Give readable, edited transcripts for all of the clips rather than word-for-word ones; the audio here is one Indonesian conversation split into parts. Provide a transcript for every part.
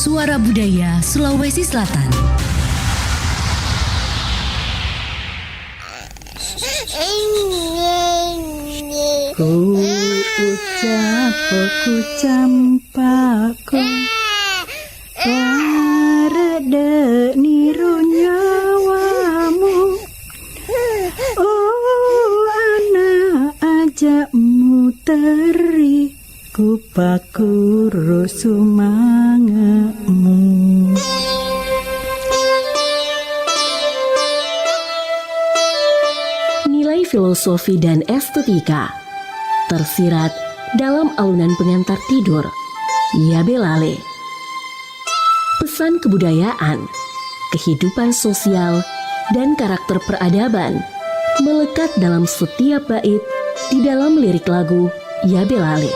Suara Budaya Sulawesi Selatan. Ku ucap ku campaku parede niru nyawamu. Oh anak ajakmu teri ku pakuru sumangemu. Nilai filosofi dan estetika tersirat dalam alunan pengantar tidur Yabe Lale. Pesan kebudayaan, kehidupan sosial, dan karakter peradaban melekat dalam setiap bait di dalam lirik lagu Yabe Lale.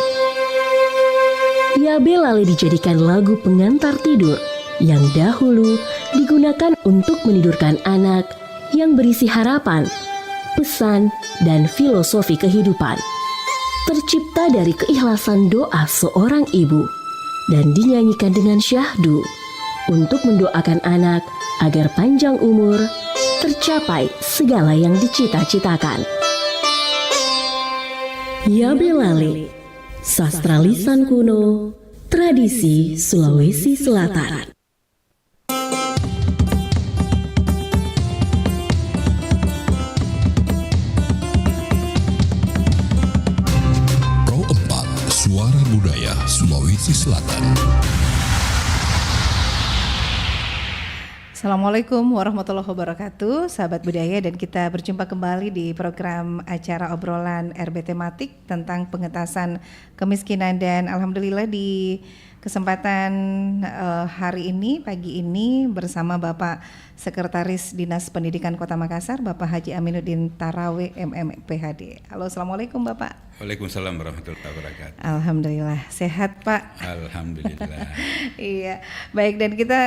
Yabe Lale dijadikan lagu pengantar tidur yang dahulu digunakan untuk menidurkan anak yang berisi harapan, pesan, dan filosofi kehidupan. Tercipta dari keikhlasan doa seorang ibu dan dinyanyikan dengan syahdu untuk mendoakan anak agar panjang umur, tercapai segala yang dicita-citakan. Yabe Lale, sastra lisan kuno, tradisi Sulawesi Selatan. Suara Budaya Sulawesi Selatan. Assalamualaikum warahmatullahi wabarakatuh, sahabat budaya, dan kita berjumpa kembali di program acara obrolan RB tematik tentang pengentasan kemiskinan. Dan alhamdulillah di kesempatan hari ini, pagi ini, bersama Bapak Sekretaris Dinas Pendidikan Kota Makassar, Bapak Haji Aminuddin Tarawe MM PhD. Halo, assalamualaikum Bapak. Waalaikumsalam warahmatullahi wabarakatuh. Alhamdulillah, sehat Pak. Alhamdulillah. Iya, baik, dan kita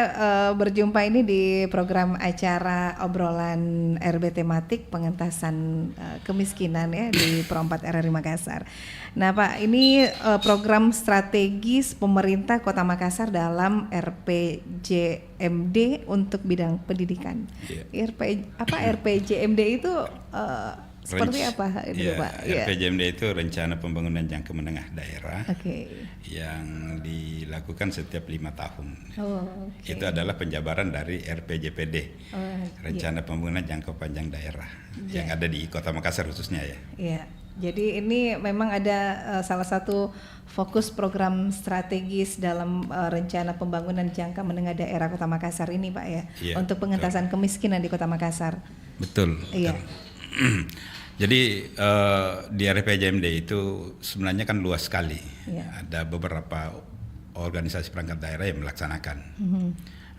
berjumpa ini di program acara obrolan RB tematik pengentasan kemiskinan ya di Pro 4 RRI Makassar. Nah Pak, ini program strategis pemerintah Kota Makassar dalam RPJMD untuk bidang pendidikan. Yeah. RPJMD itu seperti apa itu Pak? RPJMD itu Rencana Pembangunan Jangka Menengah Daerah, yang dilakukan setiap 5 tahun. Itu adalah penjabaran dari RPJPD, Rencana Pembangunan Jangka Panjang Daerah, yang ada di Kota Makassar khususnya ya. Iya. Jadi ini memang ada salah satu fokus program strategis dalam rencana pembangunan jangka menengah daerah Kota Makassar ini Pak ya, untuk pengentasan kemiskinan di Kota Makassar. Betul. Iya. Jadi di RPJMD itu sebenarnya kan luas sekali. Ada beberapa organisasi perangkat daerah yang melaksanakan.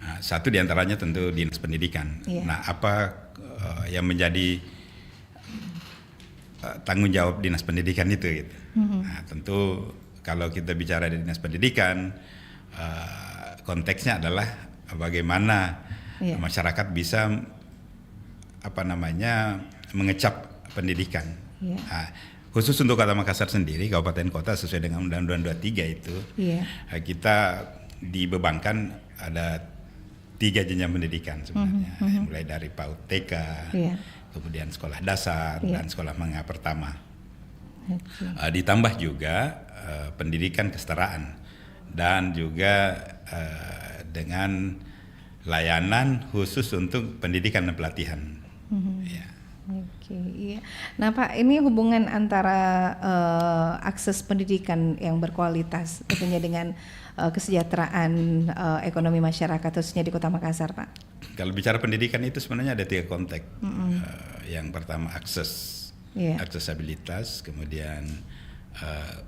Nah, satu diantaranya tentu Dinas Pendidikan. Nah, apa yang menjadi tanggung jawab Dinas Pendidikan itu gitu. Nah, tentu kalau kita bicara di Dinas Pendidikan, konteksnya adalah bagaimana masyarakat bisa mengecap pendidikan. Nah, khusus untuk Kota Makassar sendiri, kabupaten kota sesuai dengan Undang-Undang 23 itu, kita dibebankan ada 3 jenjang pendidikan sebenarnya, mulai dari PAUD TK, kemudian sekolah dasar dan sekolah menengah pertama. Ditambah juga pendidikan kesetaraan dan juga dengan layanan khusus untuk pendidikan dan pelatihan. Nah Pak, ini hubungan antara akses pendidikan yang berkualitas tentunya dengan kesejahteraan ekonomi masyarakat khususnya di Kota Makassar Pak. Kalau bicara pendidikan itu sebenarnya ada 3 konteks. Yang pertama aksesibilitas, kemudian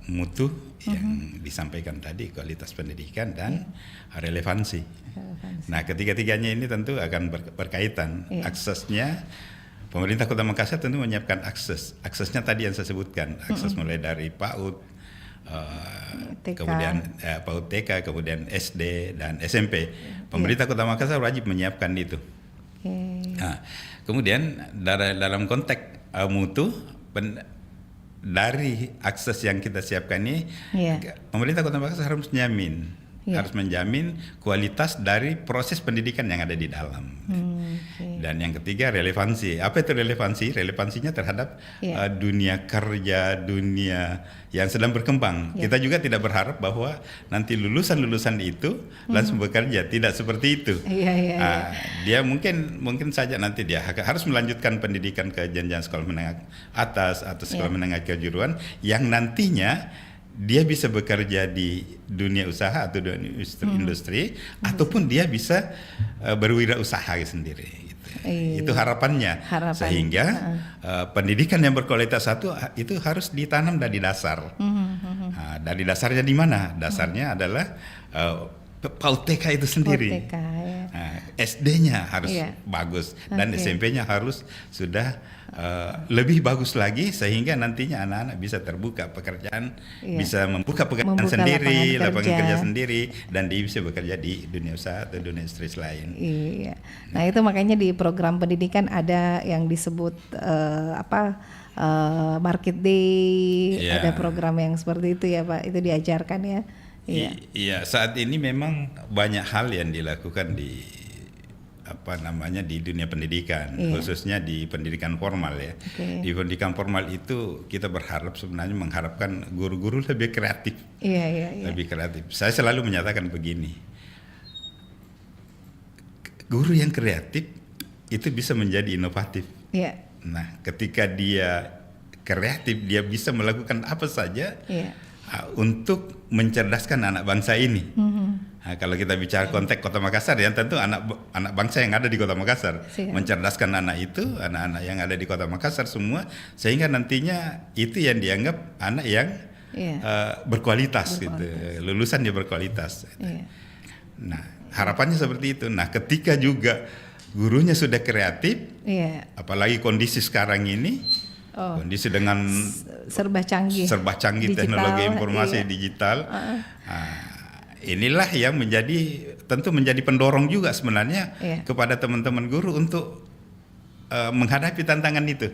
mutu yang disampaikan tadi, kualitas pendidikan, dan relevansi. Nah, ketiga-tiganya ini tentu akan berkaitan. Aksesnya, pemerintah Kota Makassar tentu menyiapkan aksesnya tadi yang saya sebutkan, akses mulai dari PAUD, kemudian PAUD TK, kemudian SD dan SMP. Pemerintah Kota Makassar wajib menyiapkan itu. Nah, kemudian dalam konteks mutu, dari akses yang kita siapkan ini, pemerintah Kota Makassar harus nyamin harus menjamin kualitas dari proses pendidikan yang ada di dalam. Dan yang ketiga relevansi. Apa itu relevansi? Relevansinya terhadap dunia kerja, dunia yang sedang berkembang. Kita juga tidak berharap bahwa nanti lulusan-lulusan itu langsung bekerja. Tidak seperti itu. Dia mungkin saja nanti dia harus melanjutkan pendidikan ke jenjang sekolah menengah atas atau sekolah menengah kejuruan yang nantinya dia bisa bekerja di dunia usaha atau dunia industri ataupun dia bisa berwirausaha sendiri gitu. Itu harapannya. Sehingga pendidikan yang berkualitas itu harus ditanam dari dasar. Dari dasarnya di mana? Dasarnya adalah PAUD TK itu sendiri. SD-nya harus bagus dan SMP-nya harus sudah lebih bagus lagi sehingga nantinya anak-anak bisa terbuka pekerjaan, bisa membuka pekerjaan sendiri, lapangan kerja sendiri, dan dia bisa bekerja di dunia usaha atau dunia industri lain. Nah itu makanya di program pendidikan ada yang disebut Market Day, ada program yang seperti itu ya Pak, itu diajarkan ya. Iya, saat ini memang banyak hal yang dilakukan di di dunia pendidikan, khususnya di pendidikan formal ya. Di pendidikan formal itu kita mengharapkan guru-guru lebih kreatif. Lebih kreatif. Saya selalu menyatakan begini. Guru yang kreatif itu bisa menjadi inovatif. Nah, ketika dia kreatif, dia bisa melakukan apa saja untuk mencerdaskan anak bangsa ini. Nah, kalau kita bicara konteks Kota Makassar ya tentu anak bangsa yang ada di Kota Makassar mencerdaskan anak-anak yang ada di Kota Makassar semua sehingga nantinya itu yang dianggap anak yang berkualitas gitu, lulusan dia berkualitas. Nah, harapannya seperti itu. Nah, ketika juga gurunya sudah kreatif, apalagi kondisi sekarang ini kondisi dengan serba canggih digital, teknologi informasi digital. Inilah yang tentu menjadi pendorong juga sebenarnya kepada teman-teman guru untuk menghadapi tantangan itu.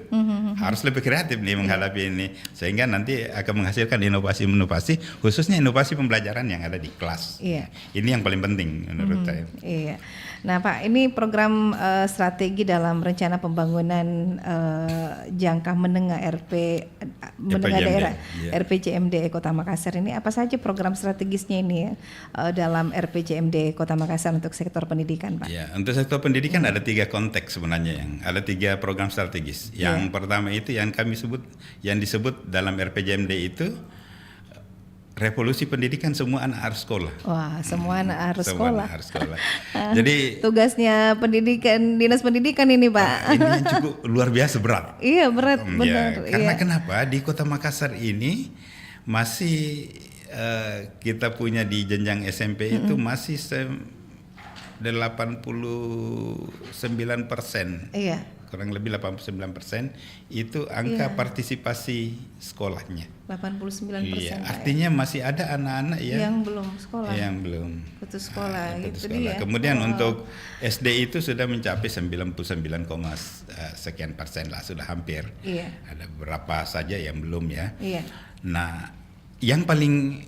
Harus lebih kreatif nih menghadapi ini sehingga nanti akan menghasilkan inovasi-inovasi khususnya inovasi pembelajaran yang ada di kelas. Ini yang paling penting menurut saya. Nah Pak, ini program strategi dalam rencana pembangunan jangka menengah menengah daerah RPJMD Kota Makassar ini apa saja program strategisnya ini dalam RPJMD Kota Makassar untuk sektor pendidikan Pak? Untuk sektor pendidikan ada 3 konteks sebenarnya ada 3 program strategis. Yang pertama itu yang disebut dalam RPJMD itu revolusi pendidikan, semua anak harus sekolah. Wah, semua anak harus sekolah. Jadi tugasnya dinas pendidikan ini Pak. Ini yang cukup luar biasa berat. Berat benar. Karena kenapa di Kota Makassar ini masih kita punya di jenjang SMP itu masih 89%. Kurang lebih 89% itu angka partisipasi sekolahnya. 89%. Artinya masih ada anak-anak yang belum sekolah. Yang belum putus sekolah. Putus sekolah. Kemudian untuk SD itu sudah mencapai 99, sekian persen lah, sudah hampir. Ada beberapa saja yang belum ya. Nah, yang paling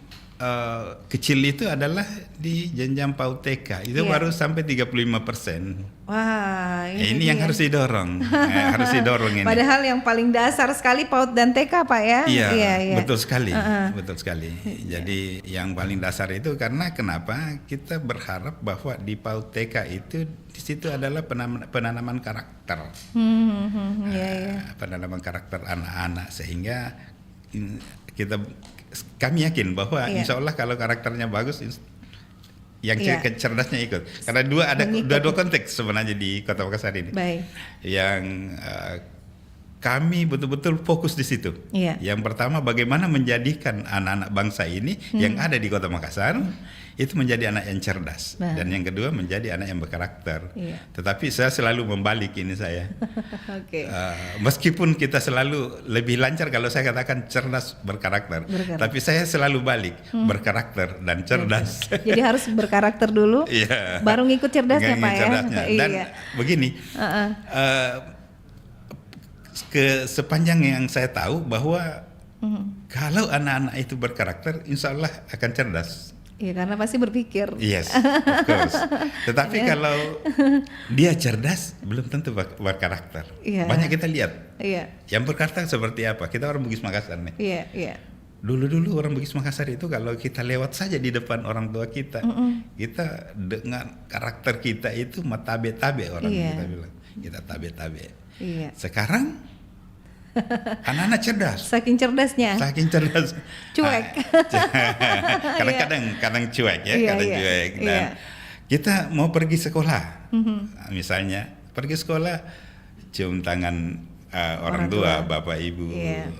kecil itu adalah di jenjang PAUD TK itu baru sampai 35%. Wah, ini yang harus didorong, harus didorong ini. Padahal yang paling dasar sekali PAUD dan TK Pak ya. Iya. Betul sekali, betul sekali. Jadi yang paling dasar itu karena kenapa kita berharap bahwa di PAUD TK itu di situ adalah penanaman karakter, penanaman karakter anak-anak sehingga kami yakin bahwa insya Allah kalau karakternya bagus yang cerdasnya ikut. Karena dua konteks sebenarnya di Kota Makassar ini. Yang kami betul-betul fokus di situ. Yang pertama bagaimana menjadikan anak-anak bangsa ini yang ada di Kota Makassar itu menjadi anak yang cerdas. Dan yang kedua menjadi anak yang berkarakter. Tetapi saya selalu membalik ini saya. Meskipun kita selalu lebih lancar kalau saya katakan cerdas berkarakter. Tapi saya selalu balik berkarakter dan cerdas. Jadi harus berkarakter dulu baru ngikut cerdasnya Pak ya. Dan begini sepanjang yang saya tahu bahwa kalau anak-anak itu berkarakter insya Allah akan cerdas. Iya, karena pasti berpikir. Yes, of course. Tetapi kalau dia cerdas, belum tentu berkarakter. Iya. Banyak kita lihat. Iya. Yang berkarakter seperti apa? Kita orang Bugis Makassar nih. Iya, iya. Dulu orang Bugis Makassar itu kalau kita lewat saja di depan orang tua kita, kita dengan karakter kita itu matabe-tabe orang kita bilang. Kita tabe-tabe. Iya. Sekarang anak-anak cerdas. Saking cerdasnya. Saking cerdas. Cuek. Kadang cuek ya, Iya, kadang iya. cuek. Dan kita mau pergi sekolah, misalnya pergi sekolah, cium tangan orang tua, bapak ibu. Iya.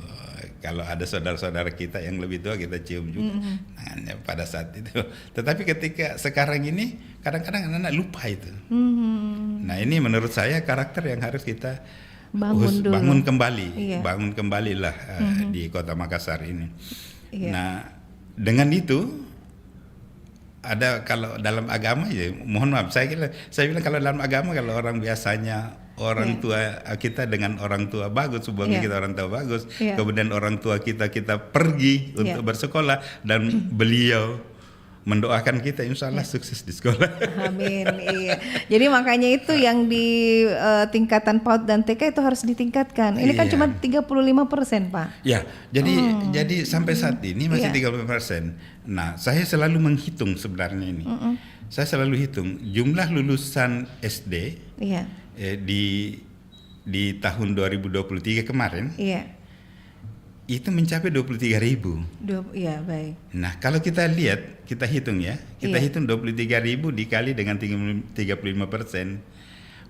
Kalau ada saudara-saudara kita yang lebih tua, kita cium juga tangannya pada saat itu. Tetapi ketika sekarang ini, kadang-kadang anak-anak lupa itu. Nah, ini menurut saya karakter yang harus kita bangun kembali, bangun kembalilah di Kota Makassar ini. Iya. Nah, dengan itu ada, kalau dalam agama ya, mohon maaf, saya bilang kalau dalam agama, kalau orang biasanya orang tua kita dengan orang tua bagus, hubungan kita orang tua bagus, kemudian orang tua kita pergi untuk bersekolah dan beliau mendoakan kita, insya Allah sukses di sekolah. Amin. Iya. Jadi makanya itu yang di tingkatan PAUD dan TK itu harus ditingkatkan. Ini kan cuma 35%, Pak. Ya, jadi sampai saat ini masih 30%. Nah, saya selalu menghitung sebenarnya ini. Saya selalu hitung jumlah lulusan SD di tahun 2023 kemarin. Iya. Itu mencapai 23.000. Iya, baik. Nah, kalau kita lihat, kita hitung ya, hitung 23.000 dikali dengan 35%,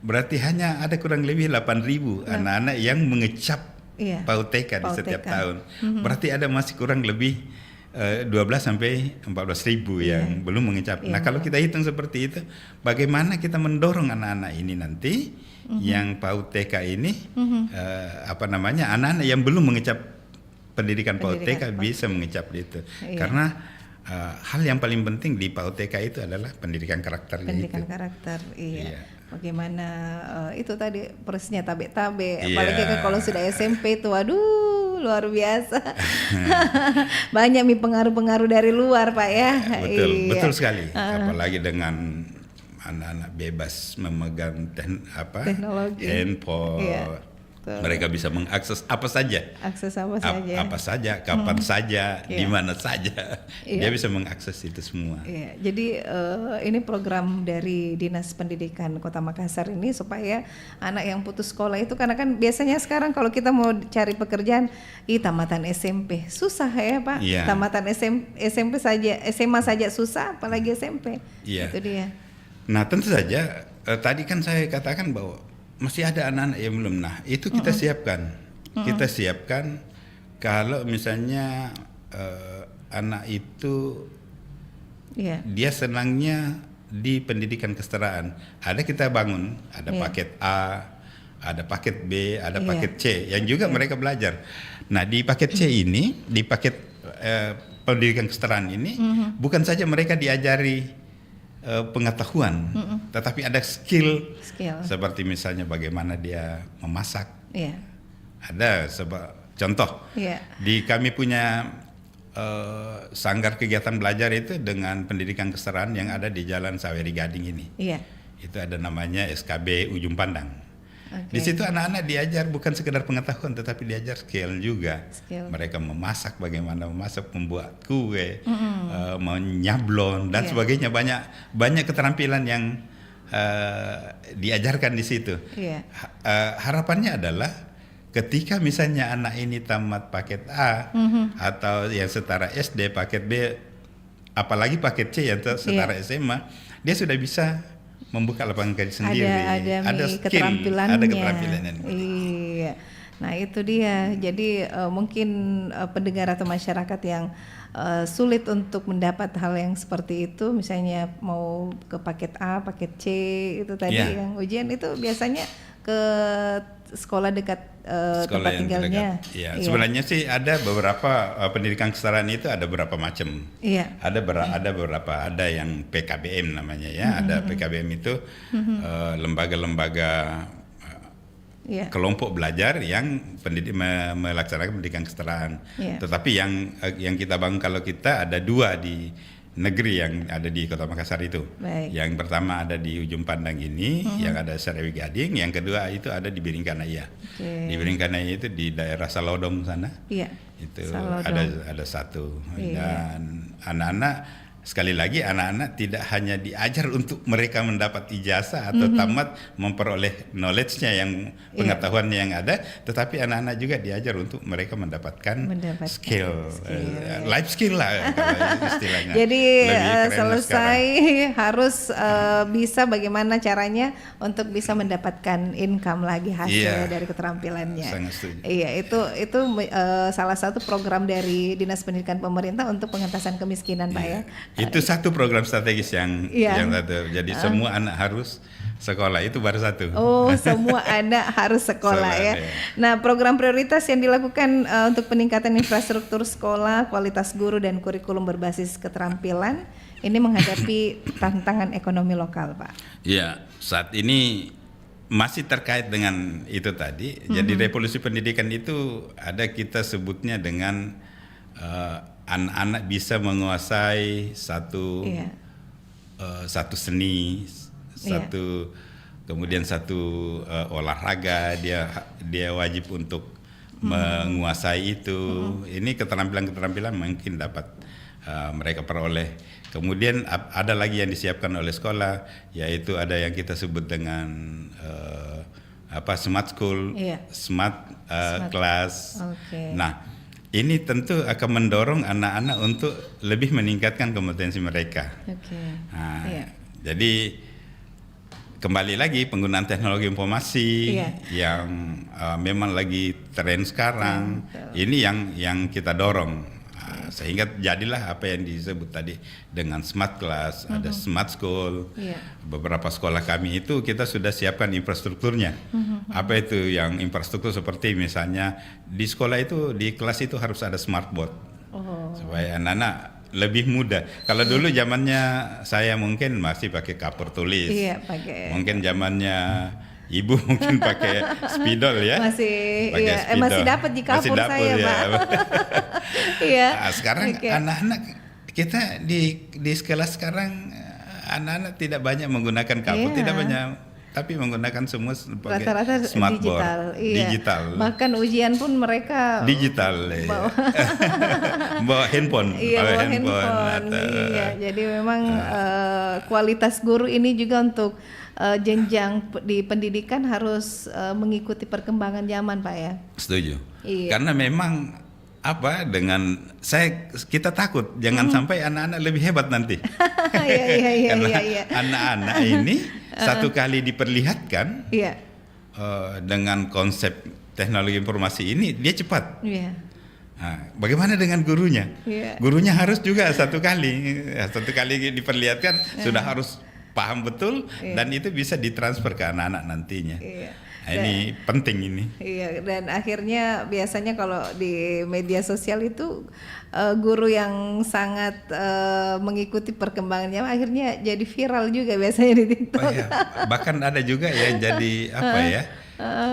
berarti hanya ada kurang lebih 8.000 anak-anak yang mengecap PAUD TK di setiap tahun. Berarti ada masih kurang lebih 12 sampai 14.000 yang belum mengecap. Nah, kalau kita hitung seperti itu, bagaimana kita mendorong anak-anak ini nanti yang PAUD TK ini anak-anak yang belum mengecap pendidikan PAUD TK bisa mengecap itu. Karena hal yang paling penting di PAUD TK itu adalah pendidikan karakternya. Pendidikan karakter, iya. Bagaimana itu tadi persisnya tabe-tabe, apalagi kan kalau sudah SMP itu, waduh, luar biasa. Banyak pengaruh-pengaruh dari luar, Pak ya. Betul sekali. Apalagi dengan anak-anak bebas memegang teknologi, handphone. Mereka bisa mengakses apa saja. Apa saja, kapan saja, di mana saja. Dia bisa mengakses itu semua. Jadi ini program dari Dinas Pendidikan Kota Makassar ini supaya anak yang putus sekolah itu, karena kan biasanya sekarang kalau kita mau cari pekerjaan, tamatan SMP susah ya, Pak. Tamatan SMP saja, SMA saja susah, apalagi SMP. Itu dia. Nah, tentu saja tadi kan saya katakan bahwa masih ada anak-anak yang belum. Nah, itu kita siapkan. Kita siapkan kalau misalnya anak itu dia senangnya di pendidikan kesetaraan. Ada kita bangun, ada paket A, ada paket B, ada paket C yang juga mereka belajar. Nah, di paket C ini, di paket pendidikan kesetaraan ini, bukan saja mereka diajari pengetahuan, tetapi ada skill. Seperti misalnya bagaimana dia memasak. Ada contoh. Di kami punya sanggar kegiatan belajar itu dengan pendidikan kesetaraan yang ada di Jalan Saweri Gading ini. Itu ada namanya SKB Ujung Pandang. Di situ anak-anak diajar bukan sekedar pengetahuan, tetapi diajar skill juga. Mereka memasak, bagaimana memasak, membuat kue, menyablon dan sebagainya. Banyak keterampilan yang diajarkan di situ. Harapannya adalah ketika misalnya anak ini tamat paket A atau yang setara SD, paket B, apalagi paket C yang setara SMA, dia sudah bisa membuka lapangan kerja sendiri, ada skill, keterampilannya. ada keterampilannya. Iya. Nah, itu dia. Jadi mungkin pendengar atau masyarakat yang sulit untuk mendapat hal yang seperti itu, misalnya mau ke paket A, paket C itu tadi yang ujian itu biasanya ke sekolah dekat tempat tinggalnya. Sebenarnya sih ada beberapa pendidikan kesetaraan itu ada beberapa macam. Ada beberapa, ada yang PKBM namanya ya. Ada PKBM itu lembaga-lembaga kelompok belajar yang melaksanakan pendidikan kesetaraan. Tetapi yang kita bangun kalau kita ada 2 di negeri yang ada di Kota Makassar itu. Baik. Yang pertama ada di ujung pandang ini, yang ada Sarewi Gading. Yang kedua itu ada di Biringkanaya. Di Biringkanaya itu di daerah Salodong sana. Iya. Itu Salodong. ada satu. Iya. Dan anak-anak, sekali lagi anak-anak tidak hanya diajar untuk mereka mendapat ijazah atau tamat memperoleh knowledge-nya yang pengetahuannya yang ada, tetapi anak-anak juga diajar untuk mereka mendapatkan skill. Life skill lah kalau istilahnya. Jadi selesai harus bisa bagaimana caranya untuk bisa mendapatkan income lagi hasil dari keterampilannya. Sangat setuju. Iya, itu salah satu program dari Dinas Pendidikan Pemerintah untuk pengentasan kemiskinan, Pak ya. Itu satu program strategis yang satu. Jadi semua anak harus sekolah, itu baru satu. Oh, semua anak harus sekolah ya. Nah, program prioritas yang dilakukan untuk peningkatan infrastruktur sekolah, kualitas guru dan kurikulum berbasis keterampilan ini menghadapi tantangan ekonomi lokal, Pak. Iya, saat ini masih terkait dengan itu tadi. Jadi revolusi pendidikan itu ada kita sebutnya dengan anak-anak bisa menguasai satu seni, kemudian satu olahraga, dia wajib untuk menguasai itu. Ini keterampilan-keterampilan mungkin dapat mereka peroleh. Kemudian ada lagi yang disiapkan oleh sekolah, yaitu ada yang kita sebut dengan smart school, smart class. Nah, ini tentu akan mendorong anak-anak untuk lebih meningkatkan kompetensi mereka. Jadi kembali lagi penggunaan teknologi informasi yang memang lagi tren sekarang, ini yang kita dorong. Sehingga jadilah apa yang disebut tadi dengan smart class, ada smart school. Beberapa sekolah kami itu kita sudah siapkan infrastrukturnya. Apa itu yang infrastruktur seperti misalnya di sekolah itu, di kelas itu harus ada smartboard. Supaya anak-anak lebih mudah. Kalau dulu zamannya saya mungkin masih pakai kapur tulis. Mungkin zamannya Ibu mungkin pakai spidol ya. Masih dapat di kapur saya, Pak. Nah, sekarang anak-anak kita di sekolah sekarang anak-anak tidak banyak menggunakan kapur, tidak banyak, tapi menggunakan semua rata-rata smartboard, digital. Bahkan ujian pun mereka digital. Bawa handphone. Bawa handphone. Jadi memang kualitas guru ini juga untuk jenjang di pendidikan harus mengikuti perkembangan zaman, Pak ya. Setuju. Karena memang kita takut jangan sampai anak-anak lebih hebat nanti. Karena anak-anak ini satu kali diperlihatkan dengan konsep teknologi informasi ini, dia cepat. Nah, bagaimana dengan gurunya? Gurunya harus juga satu kali diperlihatkan sudah harus paham betul dan itu bisa ditransfer ke anak-anak nantinya. Nah, ini penting ini. Dan akhirnya biasanya kalau di media sosial itu guru yang sangat mengikuti perkembangannya akhirnya jadi viral juga biasanya di TikTok. Bahkan ada juga yang jadi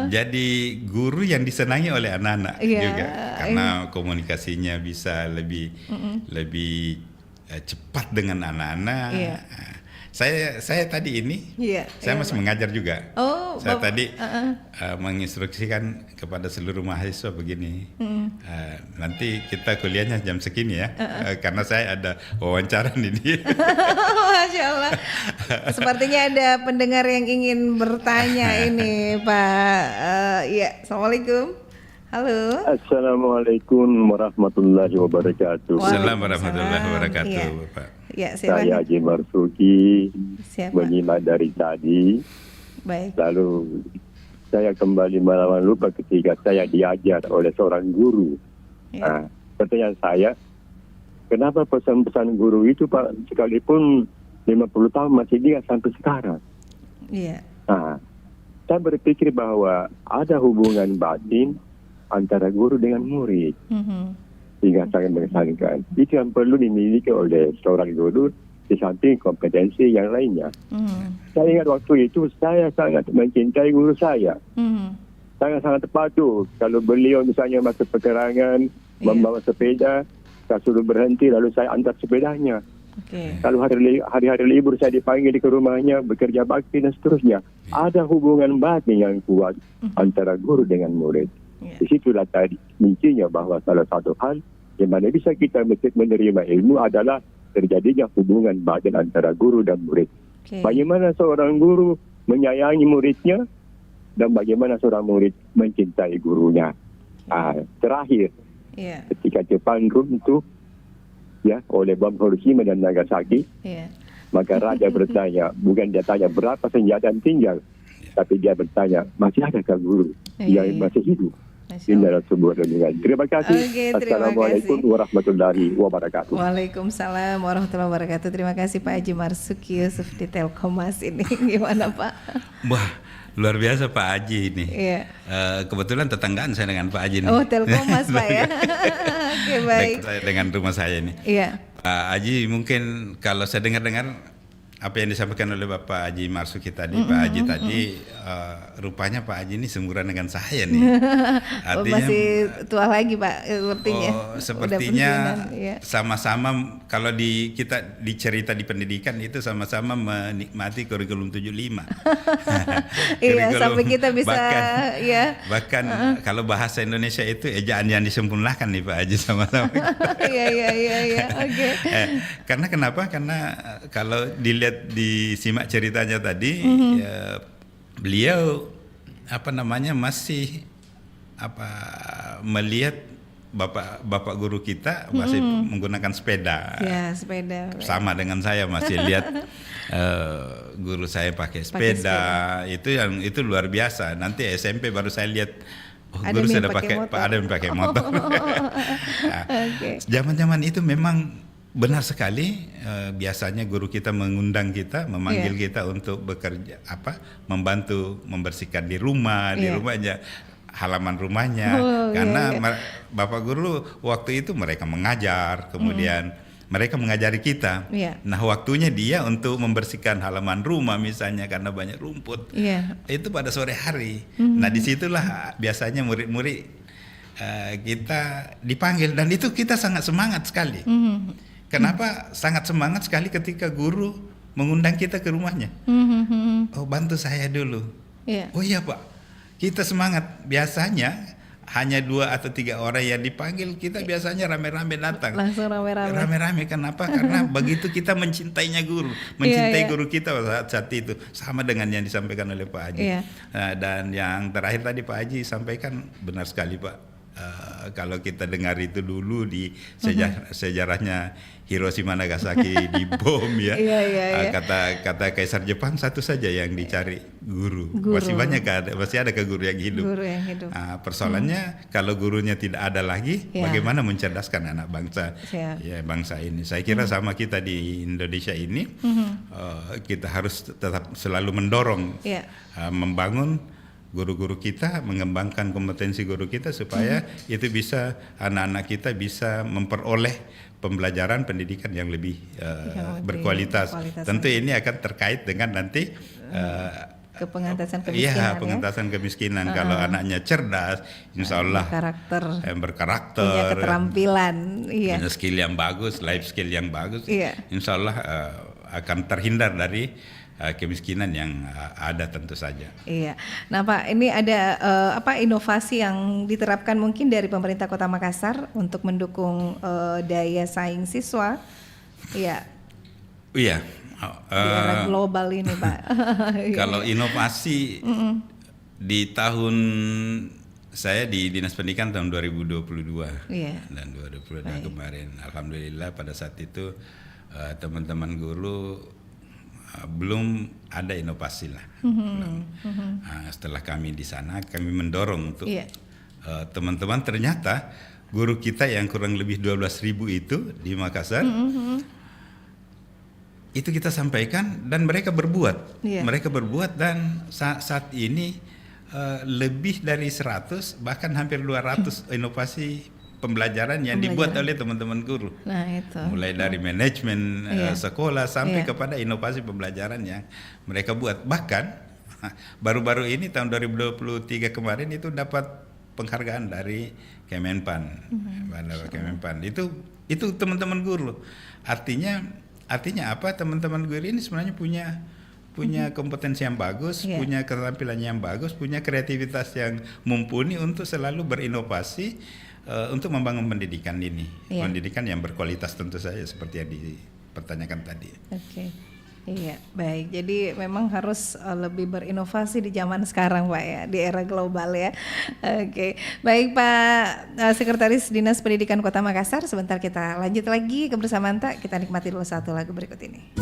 jadi guru yang disenangi oleh anak-anak juga karena komunikasinya bisa lebih cepat dengan anak-anak. Saya tadi ini, saya masih mengajar juga. Saya tadi menginstruksikan kepada seluruh mahasiswa begini, nanti kita kuliahnya jam segini ya, karena saya ada wawancara nih. Masya Allah. Sepertinya ada pendengar yang ingin bertanya ini, Pak. Assalamualaikum. Halo. Assalamualaikum warahmatullahi wabarakatuh. Waalaikumsalam warahmatullahi wabarakatuh, Pak. Saya Haji Marzuki, menyimak dari tadi. Lalu saya kembali malam lupa ketika saya diajar oleh seorang guru. Nah, pertanyaan saya, kenapa pesan-pesan guru itu Pak sekalipun 50 tahun masih ingat sampai sekarang? Nah, saya berpikir bahwa ada hubungan batin antara guru dengan murid. Sehingga sangat mengesankan. Itu yang perlu dimiliki oleh seorang guru di samping kompetensi yang lainnya. Saya ingat waktu itu saya sangat mencintai guru saya. Sangat-sangat patuh. Kalau beliau misalnya masuk pekerangan, membawa sepeda, saya suruh berhenti lalu saya antar sepedanya. Kalau hari-hari libur saya dipanggil ke rumahnya bekerja bakti dan seterusnya. Ada hubungan batin yang kuat antara guru dengan murid. Di situlah tadi kuncinya bahwa salah satu hal yang mana bisa kita menerima ilmu adalah terjadinya hubungan batin antara guru dan murid. Bagaimana seorang guru menyayangi muridnya dan bagaimana seorang murid mencintai gurunya. Terakhir, ketika Jepang runtuh oleh bom Hiroshima dan Nagasaki, maka raja bertanya, bukan dia tanya berapa senjata yang tinggal, tapi dia bertanya, masih adakah guru yang masih hidup? Inilah sebuah renungan. Terima kasih. Assalamualaikum warahmatullahi wabarakatuh. Waalaikumsalam warahmatullahi wabarakatuh. Terima kasih Pak Haji Marzuki Yusuf di Telkomas ini. Gimana Pak? Wah, luar biasa Pak Haji ini. Kebetulan tetanggaan saya dengan Pak Haji ini. Oh, Telkomas Pak ya. Oke, baik. Dengan rumah saya ini. Pak Haji mungkin kalau saya dengar-dengar apa yang disampaikan oleh Bapak Haji Marzuki tadi, Pak Haji tadi rupanya Pak Haji ini seumuran dengan saya nih. Artinya masih tua lagi Pak sepertinya. Sepertinya sama-sama kalau kita dicerita di pendidikan itu sama-sama menikmati kurikulum 75. Sampai kita bisa bahkan kalau bahasa Indonesia itu ejaan yang disempurnakan nih Pak Haji sama-sama. Oke. Karena kenapa? Karena kalau disimak ceritanya tadi, beliau masih melihat bapak guru kita masih menggunakan sepeda. Sepeda. Sama dengan saya masih lihat guru saya pakai sepeda. Itu luar biasa. Nanti SMP baru saya lihat guru sudah ada yang pakai motor. Zaman-zaman itu memang benar sekali, biasanya guru kita mengundang kita, memanggil kita untuk bekerja, membantu membersihkan di rumahnya, halaman rumahnya, karena Bapak guru waktu itu mereka mengajar, kemudian mereka mengajari kita. Nah, waktunya dia untuk membersihkan halaman rumah misalnya karena banyak rumput. Itu pada sore hari. Nah, disitulah biasanya murid-murid kita dipanggil dan itu kita sangat semangat sekali. Kenapa sangat semangat sekali ketika guru mengundang kita ke rumahnya? Oh, bantu saya dulu. Oh iya Pak, kita semangat. Biasanya hanya 2 atau 3 orang yang dipanggil, kita biasanya rame-rame datang. Langsung rame-rame. Rame-rame, kenapa? Karena begitu kita mencintainya guru, mencintai guru kita saat itu. Sama dengan yang disampaikan oleh Pak Haji. Dan yang terakhir tadi Pak Haji sampaikan benar sekali Pak. Kalau kita dengar itu dulu di sejarahnya Hiroshima Nagasaki dibom kata Kaisar Jepang satu saja yang dicari guru. Masih banyak masih ada guru yang hidup. Persoalannya kalau gurunya tidak ada lagi, bagaimana mencerdaskan anak bangsa bangsa ini. Saya kira sama kita di Indonesia ini, kita harus tetap selalu mendorong membangun guru-guru kita, mengembangkan kompetensi guru kita supaya itu bisa anak-anak kita bisa memperoleh pembelajaran pendidikan yang lebih berkualitas. Tentu ini akan terkait dengan nanti pengentasan kemiskinan. Pengentasan kemiskinan. Kalau anaknya cerdas, insya Allah berkarakter, punya keterampilan, punya skill yang bagus, life skill yang bagus, insya Allah akan terhindar dari kemiskinan yang ada tentu saja. Nah Pak, ini ada inovasi yang diterapkan mungkin dari pemerintah Kota Makassar untuk mendukung daya saing siswa? Di era global ini Pak. Kalau inovasi di tahun saya di Dinas Pendidikan tahun 2022 dan 2022 kemarin, alhamdulillah pada saat itu teman-teman guru belum ada inovasi lah. Setelah kami di sana, kami mendorong untuk teman-teman, ternyata guru kita yang kurang lebih 12.000 itu di Makassar, itu kita sampaikan dan mereka berbuat. Mereka berbuat dan saat ini lebih dari 100 bahkan hampir 200 inovasi pembelajaran yang dibuat oleh teman-teman guru. Nah, itu. Mulai dari manajemen sekolah sampai kepada inovasi pembelajaran yang mereka buat. Bahkan baru-baru ini tahun 2023 kemarin itu dapat penghargaan dari Kemenpan. Kemenpan. Itu teman-teman guru. Artinya artinya apa? Teman-teman guru ini sebenarnya punya kompetensi yang bagus, punya keterampilan yang bagus, punya kreativitas yang mumpuni untuk selalu berinovasi untuk membangun pendidikan ini, pendidikan yang berkualitas tentu saja seperti yang dipertanyakan tadi. Oke. Iya, baik. Jadi memang harus lebih berinovasi di zaman sekarang, Pak ya, di era global ya. Oke, baik Pak Sekretaris Dinas Pendidikan Kota Makassar. Sebentar kita lanjut lagi kebersamaan kita nikmati dulu satu lagu berikut ini.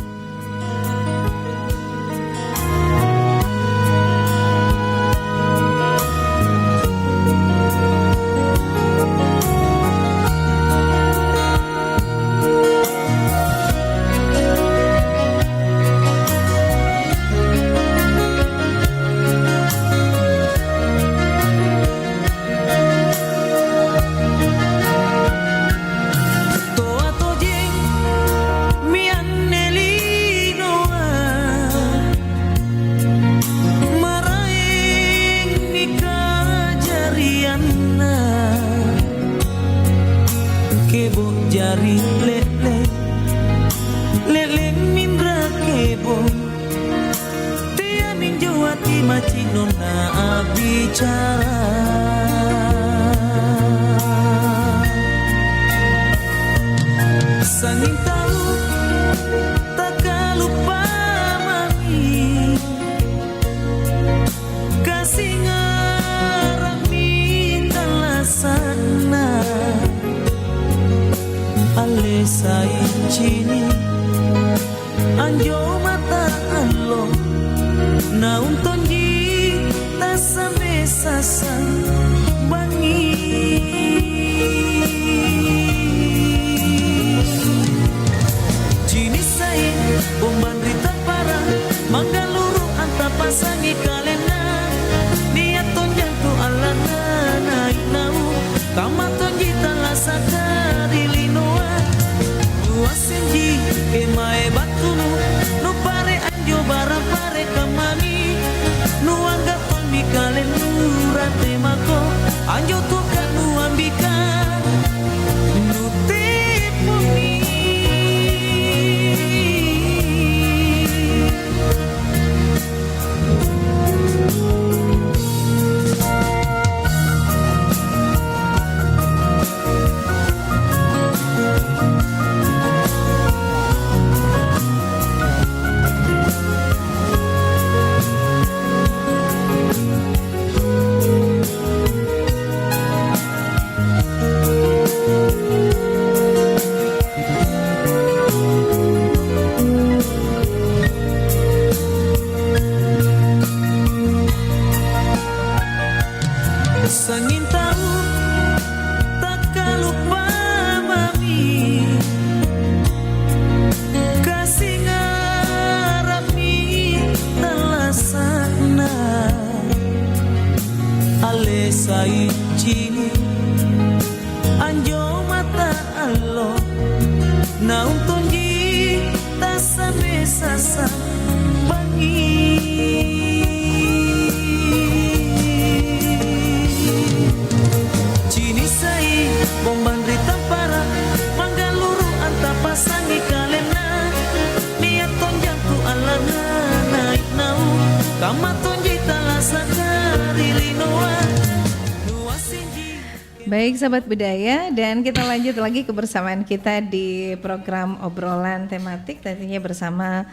Baik sahabat budaya, dan kita lanjut lagi kebersamaan kita di program obrolan tematik tentunya bersama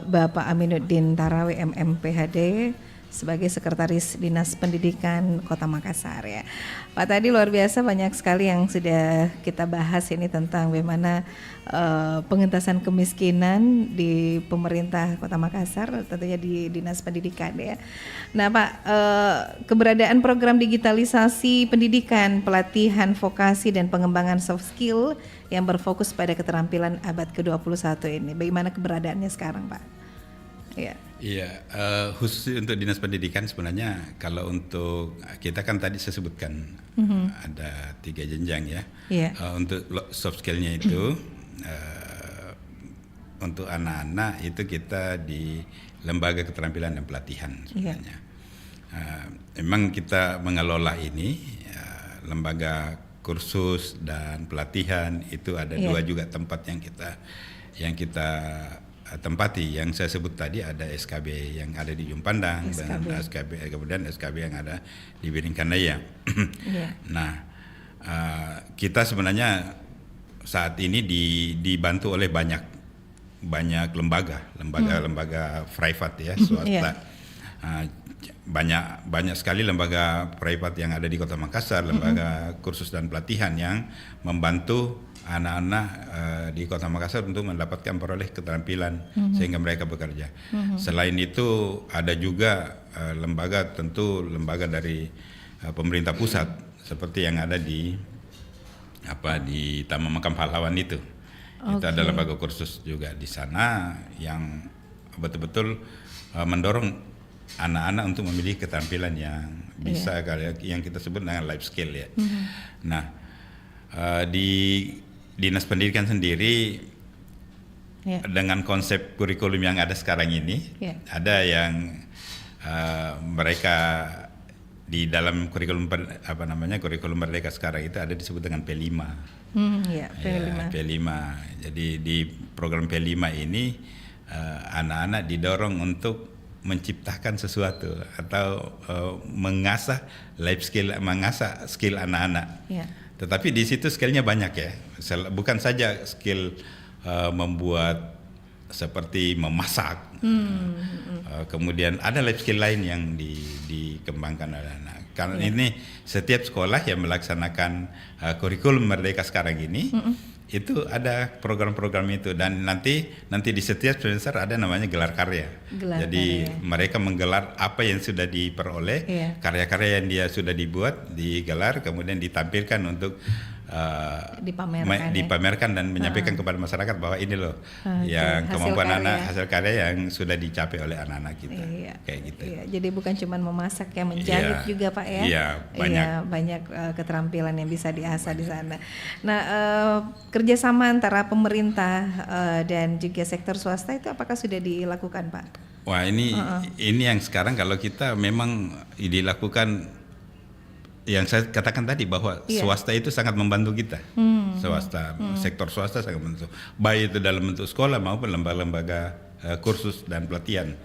Bapak Aminuddin Tarawi MM PhD sebagai Sekretaris Dinas Pendidikan Kota Makassar ya. Pak, tadi luar biasa banyak sekali yang sudah kita bahas ini tentang bagaimana pengentasan kemiskinan di pemerintah Kota Makassar, tentunya di Dinas Pendidikan ya. Nah Pak, keberadaan program digitalisasi pendidikan, pelatihan vokasi dan pengembangan soft skill yang berfokus pada keterampilan abad ke-21 ini, bagaimana keberadaannya sekarang Pak? Ya. Iya, khusus untuk Dinas Pendidikan sebenarnya kalau untuk kita kan tadi saya sebutkan ada 3 jenjang ya. Untuk soft skillnya itu untuk anak-anak itu kita di Lembaga Keterampilan dan Pelatihan sebenarnya. Memang kita mengelola ini lembaga kursus dan pelatihan itu ada 2 juga tempat yang kita tempati. Yang saya sebut tadi ada SKB yang ada di Ujung Pandang dan kemudian SKB yang ada di Biringkanaya. Nah, kita sebenarnya saat ini dibantu oleh banyak lembaga private ya, swasta. Banyak sekali lembaga private yang ada di Kota Makassar, lembaga kursus dan pelatihan yang membantu anak-anak di Kota Makassar untuk mendapatkan peroleh keterampilan sehingga mereka bekerja. Selain itu ada juga lembaga dari pemerintah pusat seperti yang ada di Taman Makam Pahlawan itu. Itu ada lembaga kursus juga di sana yang betul-betul mendorong anak-anak untuk memiliki keterampilan yang bisa yang kita sebut dengan life skill ya. Nah, di Dinas Pendidikan sendiri dengan konsep kurikulum yang ada sekarang ini, ada yang mereka di dalam kurikulum kurikulum Merdeka sekarang itu ada disebut dengan P5. P5. Jadi di program P5 ini anak-anak didorong untuk menciptakan sesuatu atau mengasah skill anak-anak. Tetapi di situ skillnya banyak ya, bukan saja skill membuat seperti memasak, kemudian ada life skill lain yang dikembangkan oleh anak. Karena ini setiap sekolah yang melaksanakan kurikulum Merdeka sekarang ini, itu ada program-program itu, dan nanti di setiap semester ada namanya gelar karya. Jadi mereka menggelar apa yang sudah diperoleh, karya-karya yang dia sudah dibuat, digelar, kemudian ditampilkan untuk dipamerkan dan menyampaikan kepada masyarakat bahwa ini loh yang kemampuan anak, hasil karya yang sudah dicapai oleh anak-anak kita. Kayak gitu. Jadi bukan cuma memasak, yang menjahit juga Pak ya. Banyak keterampilan yang bisa diasah di sana. Nah, kerjasama antara pemerintah dan juga sektor swasta itu apakah sudah dilakukan Pak? Wah, ini yang sekarang kalau kita memang dilakukan. Yang saya katakan tadi bahwa swasta itu sangat membantu kita, sektor swasta sangat membantu, baik itu dalam bentuk sekolah maupun lembaga-lembaga kursus dan pelatihan.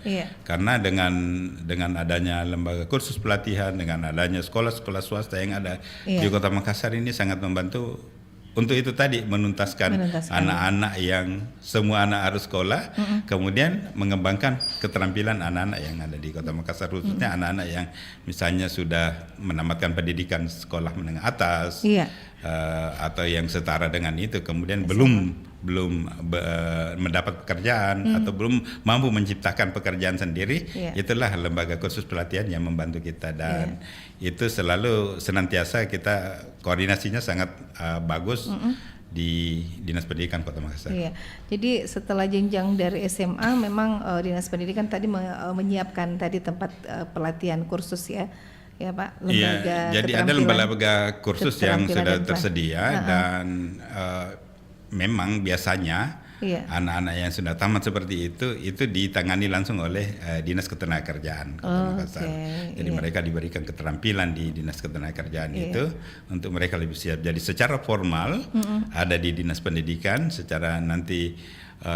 Karena dengan adanya lembaga kursus pelatihan, dengan adanya sekolah-sekolah swasta yang ada di Kota Makassar ini sangat membantu untuk itu tadi menuntaskan anak-anak yang semua anak harus sekolah, kemudian mengembangkan keterampilan anak-anak yang ada di Kota Makassar, khususnya anak-anak yang misalnya sudah menamatkan pendidikan sekolah menengah atas, atau yang setara dengan itu, kemudian belum mendapat pekerjaan atau belum mampu menciptakan pekerjaan sendiri, itulah lembaga kursus pelatihan yang membantu kita, dan itu selalu senantiasa kita koordinasinya sangat bagus di Dinas Pendidikan Kota Makassar. Jadi setelah jenjang dari SMA memang Dinas Pendidikan tadi menyiapkan tadi tempat pelatihan kursus ya Pak, lembaga jadi ada lembaga kursus yang sudah tersedia dan memang biasanya anak-anak yang sudah tamat seperti itu ditangani langsung oleh Dinas Ketenagakerjaan Kota Makassar. Jadi mereka diberikan keterampilan di Dinas Ketenagakerjaan itu untuk mereka lebih siap. Jadi secara formal ada di Dinas Pendidikan, secara nanti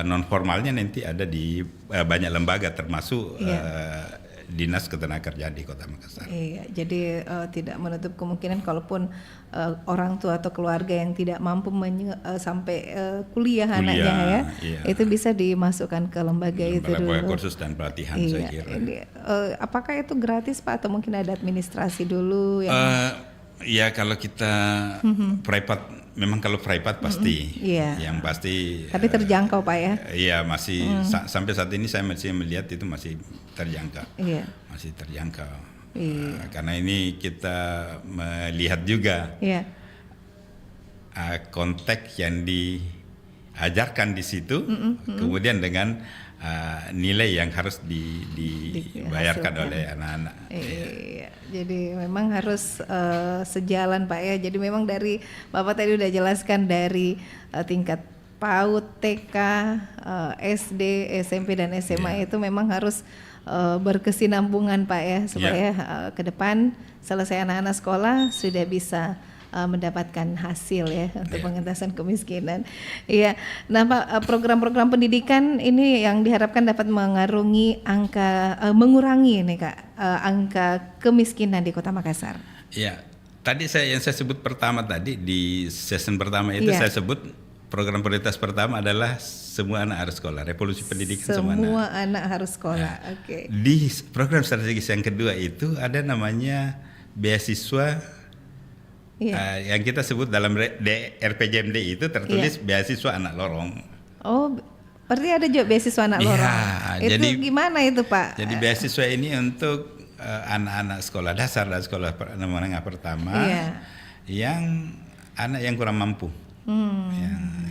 non formalnya nanti ada di banyak lembaga termasuk Dinas Ketenagakerjaan di Kota Makassar. Jadi tidak menutup kemungkinan kalaupun orang tua atau keluarga yang tidak mampu sampai kuliah anaknya itu bisa dimasukkan ke lembaga itu dulu. Kursus dan pelatihan saya kira. Apakah itu gratis Pak atau mungkin ada administrasi dulu yang kalau kita private, memang kalau private pasti, yang pasti. Tapi terjangkau Pak ya? Iya masih sampai saat ini saya masih melihat itu masih terjangkau, masih terjangkau. Karena ini kita melihat juga konteks yang diajarkan di situ, kemudian dengan nilai yang harus dibayarkan oleh anak-anak. Jadi memang harus sejalan Pak ya. Jadi memang dari Bapak tadi udah jelaskan dari tingkat PAUD, TK, SD, SMP dan SMA itu memang harus berkesinambungan Pak ya, supaya ke depan selesai anak-anak sekolah sudah bisa mendapatkan hasil ya untuk pengentasan kemiskinan. Iya. Nah, Pak, program-program pendidikan ini yang diharapkan dapat mengurangi ini Kak, angka kemiskinan di Kota Makassar. Iya. Tadi yang saya sebut pertama tadi di season pertama itu saya sebut program prioritas pertama adalah semua anak harus sekolah, revolusi pendidikan semua anak harus sekolah. Nah, di program strategis yang kedua itu ada namanya beasiswa yang kita sebut dalam RPJMD itu tertulis beasiswa anak lorong. Oh, berarti ada juga beasiswa anak lorong. Itu jadi, gimana itu Pak? Jadi beasiswa ini untuk anak-anak sekolah dasar dan sekolah menengah pertama yang anak yang kurang mampu.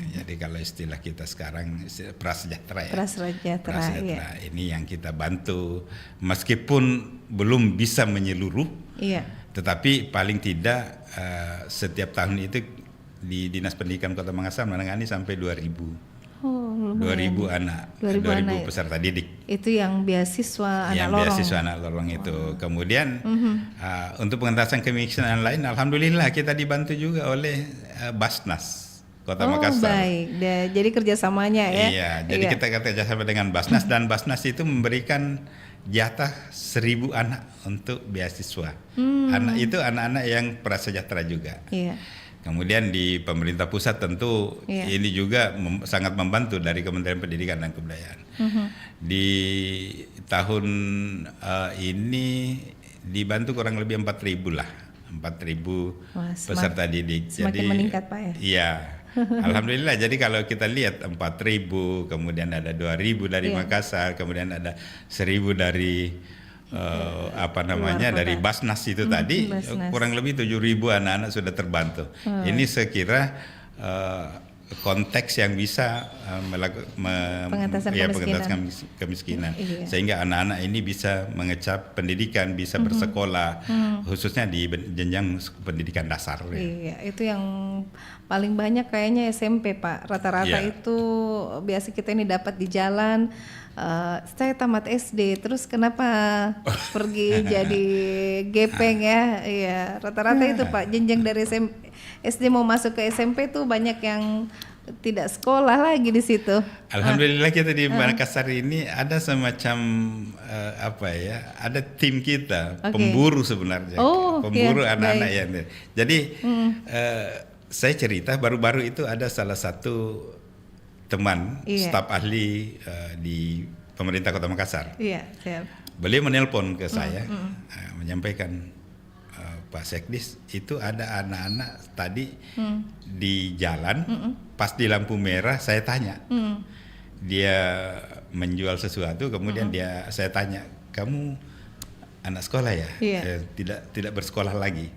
Jadi kalau istilah kita sekarang prasejahtera ya. Prasejahtera. Ini yang kita bantu meskipun belum bisa menyeluruh. Tetapi paling tidak setiap tahun itu di Dinas Pendidikan Kota Makassar menangani sampai 2.000 anak, 2.000 peserta didik. Itu yang beasiswa anak lorong. Beasiswa anak lorong itu. Kemudian untuk pengentasan kemiskinan lain, alhamdulillah kita dibantu juga oleh Basnas Kota Makassar. Baik, jadi kerjasamanya ya. Iya, jadi kita kerjasama dengan Basnas dan Basnas itu memberikan jatah 1.000 anak untuk beasiswa. Anak itu anak-anak yang prasejahtera juga. Kemudian di pemerintah pusat tentu ini juga sangat membantu dari Kementerian Pendidikan dan Kebudayaan. Di tahun ini dibantu kurang lebih 4.000 lah, 4.000 peserta didik. Semakin meningkat Pak ya. Iya. Alhamdulillah. Jadi kalau kita lihat 4.000, kemudian ada 2.000 dari Makassar, kemudian ada 1.000 dari dari Basnas itu tadi, kurang lebih 7.000 anak-anak sudah terbantu. Ini saya kira konteks yang bisa pengentasan kemiskinan. Sehingga anak-anak ini bisa mengecap pendidikan, bisa bersekolah, khususnya di jenjang pendidikan dasar. Iya, itu yang paling banyak kayaknya SMP Pak. Rata-rata itu biasa kita ini dapat di jalan. Saya tamat SD, terus kenapa pergi jadi gepeng ya? Iya, rata-rata itu Pak, jenjang dari SD mau masuk ke SMP tuh banyak yang tidak sekolah lagi di situ. Alhamdulillah kita di Makassar ini ada semacam ada tim kita, pemburu sebenarnya, pemburu anak-anak yang. Jadi saya cerita baru-baru itu ada salah satu teman staf ahli di pemerintah Kota Makassar. Beliau menelpon ke saya menyampaikan, Pak Sekdis, itu ada anak-anak tadi di jalan pas di lampu merah saya tanya. Dia menjual sesuatu, kemudian saya tanya, "Kamu anak sekolah ya?" Tidak bersekolah lagi.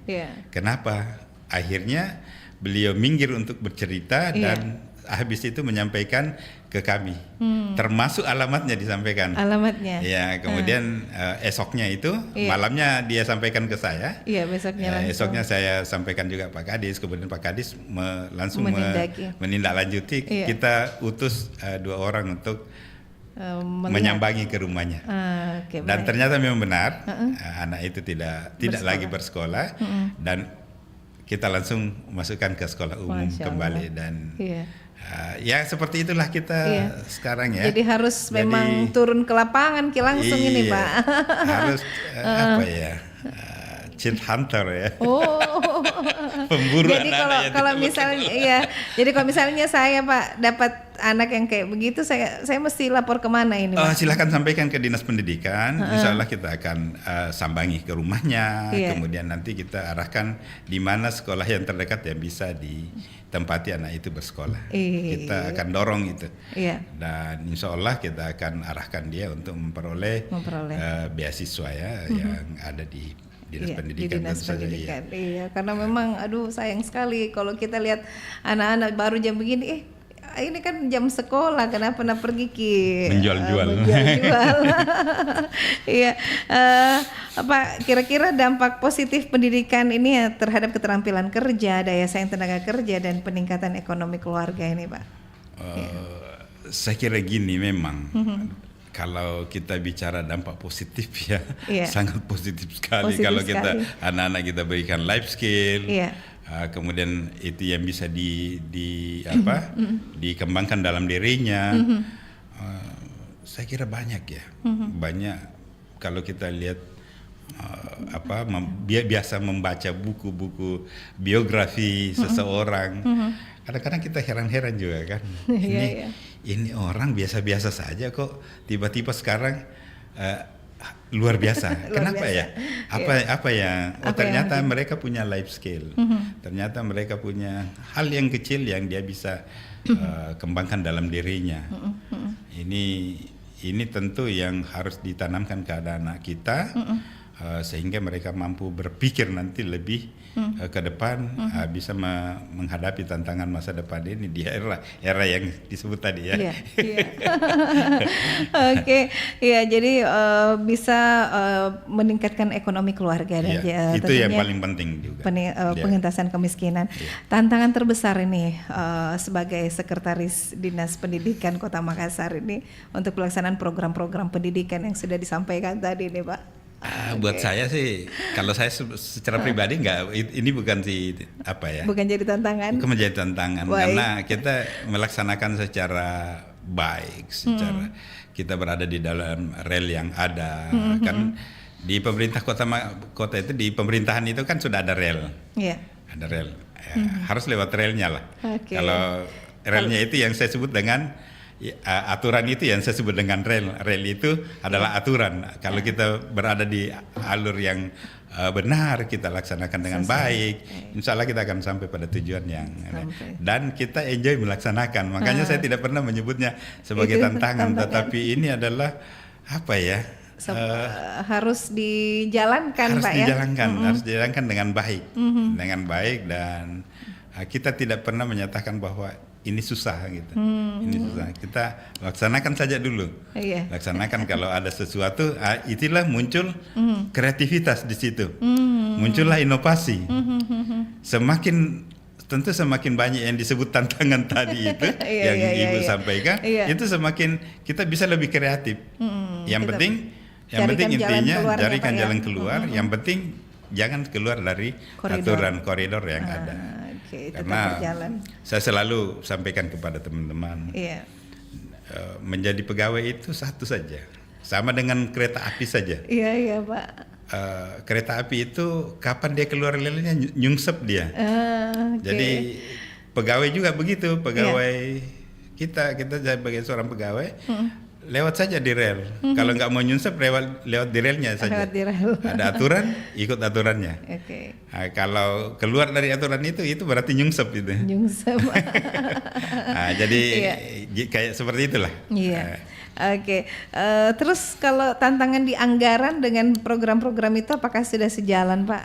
Kenapa? Akhirnya beliau minggir untuk bercerita dan habis itu menyampaikan ke kami, termasuk alamatnya disampaikan. Alamatnya. Ya, kemudian esoknya itu malamnya dia sampaikan ke saya. Iya, besoknya langsung. Esoknya saya sampaikan juga Pak Kadis, kemudian Pak Kadis langsung menindaklanjuti. Kita utus 2 orang untuk menyambangi ke rumahnya. Dan ternyata memang benar, anak itu tidak lagi bersekolah dan kita langsung masukkan ke sekolah umum kembali dan ya seperti itulah kita sekarang ya. Jadi harus memang turun ke lapangan langsung ini Pak. Harus child hunter ya. Pemburu jadi anak-anak. Jadi kalau misalnya saya Pak dapat anak yang kayak begitu, saya mesti lapor kemana ini Pak? Silakan sampaikan ke Dinas Pendidikan. Insya Allah kita akan sambangi ke rumahnya. Kemudian nanti kita arahkan di mana sekolah yang terdekat yang bisa ditempati anak itu bersekolah. Kita akan dorong itu. Dan insya Allah kita akan arahkan dia untuk memperoleh beasiswa yang ada di Dinas Pendidikan. Di Dinas Pendidikan. Iya, karena memang sayang sekali kalau kita lihat anak-anak baru jam begini, ini kan jam sekolah, kenapa pergi menjual-jual. Iya. Apa kira-kira dampak positif pendidikan ini terhadap keterampilan kerja, daya saing tenaga kerja dan peningkatan ekonomi keluarga ini, Pak? Saya kira gini memang. Kalau kita bicara dampak positif sangat positif sekali. Kalau kita anak-anak kita berikan life skill, kemudian itu yang bisa dikembangkan dalam dirinya. Saya kira banyak ya, banyak kalau kita lihat biasa membaca buku-buku biografi seseorang, kadang-kadang kita heran-heran juga kan, ini orang biasa-biasa saja kok tiba-tiba sekarang luar biasa. Kenapa ya? Apa yang ternyata mereka punya life skill, ternyata mereka punya hal yang kecil yang dia bisa kembangkan dalam dirinya. Ini tentu yang harus ditanamkan ke anak-anak kita, sehingga mereka mampu berpikir nanti lebih ke depan, bisa menghadapi tantangan masa depan ini di era yang disebut tadi ya. Oke, ya jadi bisa meningkatkan ekonomi keluarga dan itu yang paling penting juga. Pengentasan kemiskinan. Tantangan terbesar ini sebagai Sekretaris Dinas Pendidikan Kota Makassar ini untuk pelaksanaan program-program pendidikan yang sudah disampaikan tadi nih Pak. Buat saya sih, kalau saya secara pribadi ini bukan bukan jadi tantangan. Bukan menjadi tantangan, karena kita melaksanakan secara baik, secara kita berada di dalam rel yang ada, kan di pemerintah kota itu, di pemerintahan itu kan sudah ada rel, ada rel, harus lewat relnya lah. Kalau relnya itu yang saya sebut dengan aturan, itu yang saya sebut dengan rel. Rel itu adalah aturan. Kalau kita berada di alur yang benar, kita laksanakan dengan baik, insya Allah kita akan sampai pada tujuan yang dan kita enjoy melaksanakan. Makanya saya tidak pernah menyebutnya sebagai tantangan, tetapi ini adalah harus dijalankan, Pak, harus dijalankan dengan baik, dengan baik, dan kita tidak pernah menyatakan bahwa ini susah gitu. Ini susah. Kita laksanakan saja dulu. Laksanakan, kalau ada sesuatu, itulah muncul kreativitas di situ. Muncullah inovasi. Semakin banyak yang disebut tantangan tadi itu yang Ibu sampaikan, itu semakin kita bisa lebih kreatif. Yang penting intinya carikan jalan keluar. Yang penting jangan keluar dari aturan koridor yang ada. Karena saya selalu sampaikan kepada teman-teman, menjadi pegawai itu satu saja, sama dengan kereta api saja. Iya Pak. Kereta api itu kapan dia keluar relnya, nyungsep dia. Jadi pegawai juga begitu, pegawai kita sebagai seorang pegawai lewat saja di rel. Kalau nggak mau nyunsep, lewat di relnya saja. Ada aturan, ikut aturannya. Nah, kalau keluar dari aturan itu berarti nyungsep itu. Jadi kayak seperti itulah. Terus kalau tantangan di anggaran dengan program-program itu apakah sudah sejalan, Pak?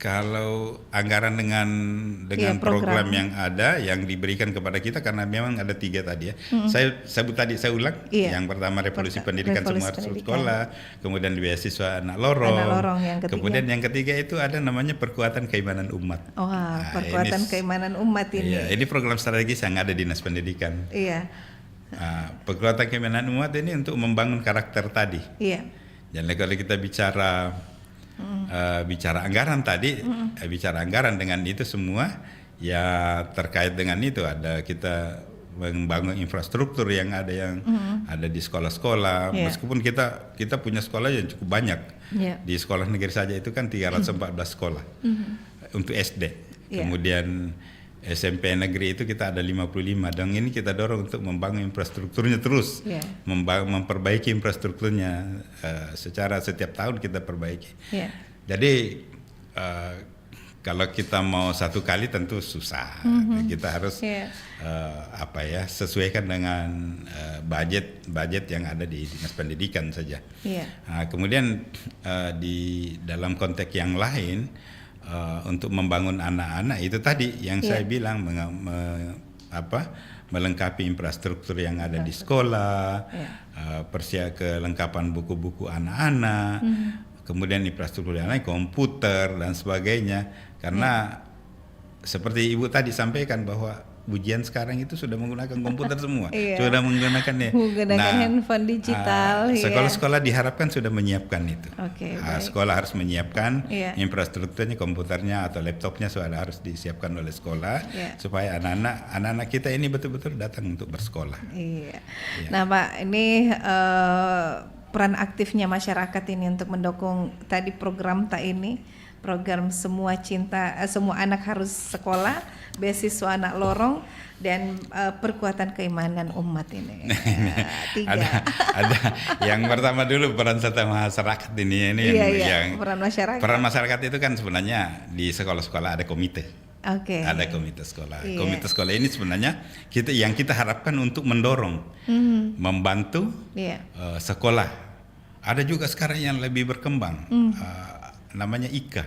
Kalau anggaran dengan program yang ada, yang diberikan kepada kita, karena memang ada 3 tadi ya. Saya ulang. Yang pertama revolusi pendidikan semua harus sekolah, kemudian beasiswa anak lorong yang kemudian yang ketiga itu ada namanya perkuatan keimanan umat. Perkuatan keimanan umat ini. Ini program strategis yang ada di Dinas Pendidikan. Perkuatan keimanan umat ini untuk membangun karakter tadi. Jadi kalau kita bicara anggaran tadi, bicara anggaran dengan itu semua ya terkait dengan itu, ada kita membangun infrastruktur yang ada di sekolah-sekolah. Meskipun kita punya sekolah yang cukup banyak. Di sekolah negeri saja itu kan 314 sekolah untuk SD. Kemudian SMP negeri itu kita ada 55, dan ini kita dorong untuk membangun infrastrukturnya terus, memperbaiki infrastrukturnya secara setiap tahun kita perbaiki. Jadi kalau kita mau satu kali tentu susah, kita harus sesuaikan dengan budget yang ada di Dinas Pendidikan saja. Kemudian di dalam konteks yang lain, untuk membangun anak-anak itu tadi yang saya bilang, melengkapi infrastruktur yang ada di sekolah, kelengkapan buku-buku anak-anak, kemudian infrastruktur yang lain, komputer dan sebagainya. Karena seperti Ibu tadi sampaikan bahwa ujian sekarang itu sudah menggunakan komputer semua, sudah menggunakan handphone digital. Sekolah-sekolah diharapkan sudah menyiapkan itu. Sekolah harus menyiapkan infrastrukturnya, komputernya atau laptopnya sudah harus disiapkan oleh sekolah supaya anak-anak kita ini betul-betul datang untuk bersekolah. Nah Pak, ini peran aktifnya masyarakat ini untuk mendukung tadi program program semua anak harus sekolah, beasiswa anak lorong, dan perkuatan keimanan umat ini. Tiga. ada yang pertama dulu peran serta masyarakat ini yang peran masyarakat. Peran masyarakat itu kan sebenarnya di sekolah-sekolah ada komite. Ada komite sekolah. Komite sekolah ini sebenarnya kita harapkan untuk mendorong, membantu sekolah. Ada juga sekarang yang lebih berkembang. Namanya IKA,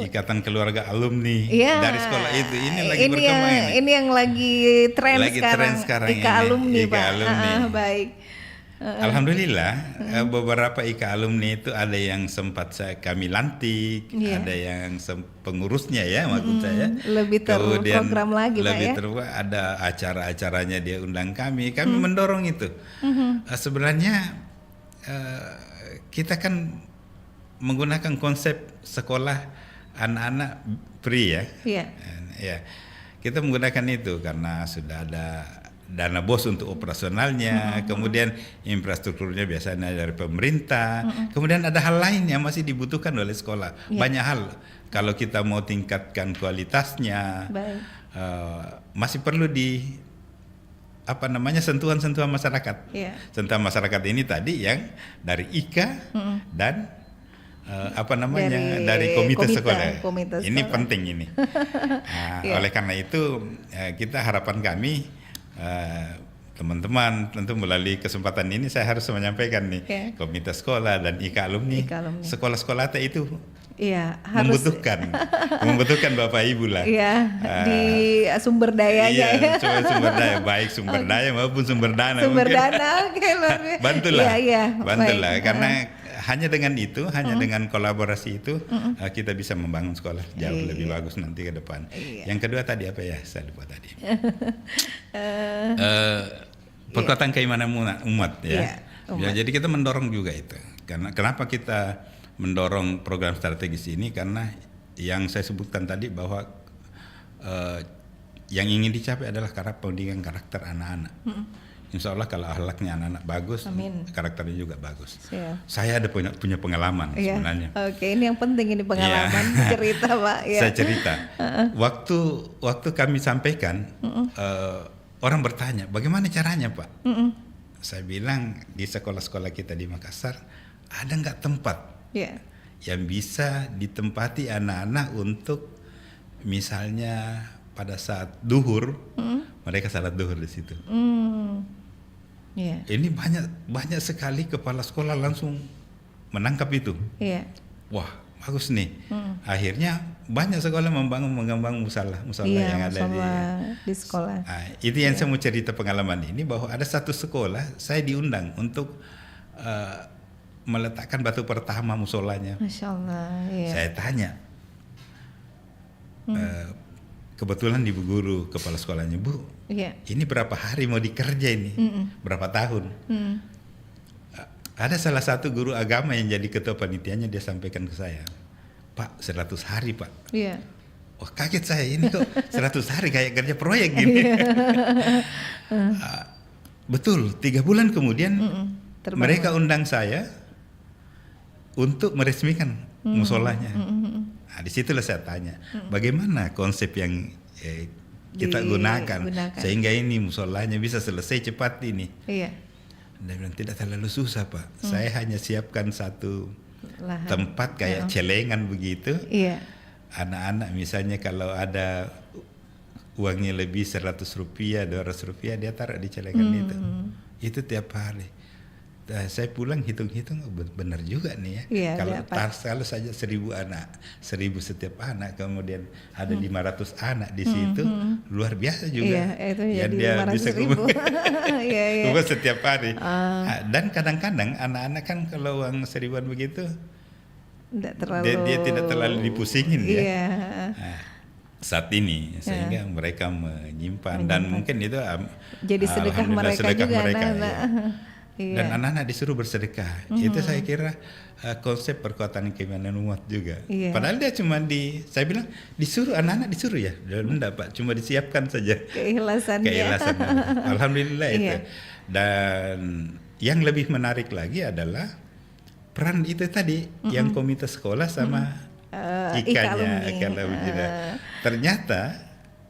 Ikatan Keluarga Alumni dari sekolah itu. Ini lagi berkembang. Ini yang lagi tren sekarang. IKA Alumni, Pak. Baik. Alhamdulillah, beberapa IKA Alumni itu ada yang sempat kami lantik, ada yang pengurusnya maksud saya. Lebih terprogram lagi, Pak ada acara-acaranya dia undang kami mendorong itu. Sebenarnya kita kan menggunakan konsep sekolah anak-anak free kita menggunakan itu karena sudah ada dana BOS untuk operasionalnya, kemudian infrastrukturnya biasanya dari pemerintah, kemudian ada hal lain yang masih dibutuhkan oleh sekolah. Banyak hal kalau kita mau tingkatkan kualitasnya, masih perlu sentuhan-sentuhan masyarakat. Sentuhan masyarakat ini tadi yang dari IKA dan dari komite sekolah. Ini penting ini. Oleh karena itu kita harapan kami teman-teman tentu melalui kesempatan ini saya harus menyampaikan nih komite sekolah dan IKA alumni. Sekolah-sekolah itu membutuhkan Bapak Ibu lah. Di sumber dayanya. Sumber daya baik sumber daya maupun sumber dana. Bantulah karena hanya dengan itu, dengan kolaborasi itu kita bisa membangun sekolah jauh lebih bagus nanti ke depan. Yang kedua tadi apa ya? Saya lupa tadi. Perkuatan keimanan umat jadi kita mendorong juga itu. Karena kenapa kita mendorong program strategis ini? Karena yang saya sebutkan tadi bahwa yang ingin dicapai adalah pendidikan karakter anak-anak. Insya Allah kalau akhlaknya anak-anak bagus, karakternya juga bagus. Saya ada punya pengalaman sebenarnya. Ini yang penting ini pengalaman. Cerita Pak. Saya cerita. Waktu kami sampaikan, orang bertanya, bagaimana caranya Pak? Saya bilang di sekolah-sekolah kita di Makassar ada nggak tempat yang bisa ditempati anak-anak untuk misalnya pada saat duhur, mereka salat duhur di situ. Ini banyak sekali kepala sekolah langsung menangkap itu. Wah, bagus nih. Akhirnya banyak sekolah mengembang musola yang ada di sekolah. Itu yang saya mau cerita pengalaman ini, bahwa ada satu sekolah saya diundang untuk meletakkan batu pertama musolanya. Masya Allah. Saya tanya. Kebetulan ibu guru kepala sekolahnya, Bu, ini berapa hari mau dikerja ini? Berapa tahun? Ada salah satu guru agama yang jadi ketua panitianya, dia sampaikan ke saya, Pak, 100 hari Pak. Wah, kaget saya, ini kok 100 hari kayak kerja proyek gini. Betul, 3 bulan kemudian mereka undang saya untuk meresmikan musolanya. Disitulah saya tanya, bagaimana konsep yang kita gunakan sehingga ini musolanya bisa selesai cepat ini. Dia bilang tidak terlalu susah Pak, saya hanya siapkan satu tempat kayak celengan begitu. Anak-anak misalnya kalau ada uangnya lebih 100 rupiah, 200 rupiah dia taruh di celengan itu tiap hari. Saya pulang hitung-hitung benar juga nih ya. Kalau saja 1000 anak, 1000 setiap anak, kemudian ada 500 anak di situ, luar biasa juga. Yang dia bisa kumpul setiap hari. Dan kadang-kadang anak-anak kan kalau uang 1000-an begitu, dia tidak terlalu dipusingin ya. saat ini, sehingga mereka menyimpan dan mungkin itu jadi sedekah mereka juga anak-anak. Ya. Dan anak-anak disuruh bersedekah. Itu saya kira konsep perkuatan keimanan umat juga. Padahal dia cuma saya bilang disuruh, anak-anak disuruh ya. Enggak Pak, cuma disiapkan saja. Keikhlasan. Alhamdulillah itu. Dan yang lebih menarik lagi adalah peran itu tadi yang komite sekolah sama ikannya. Ternyata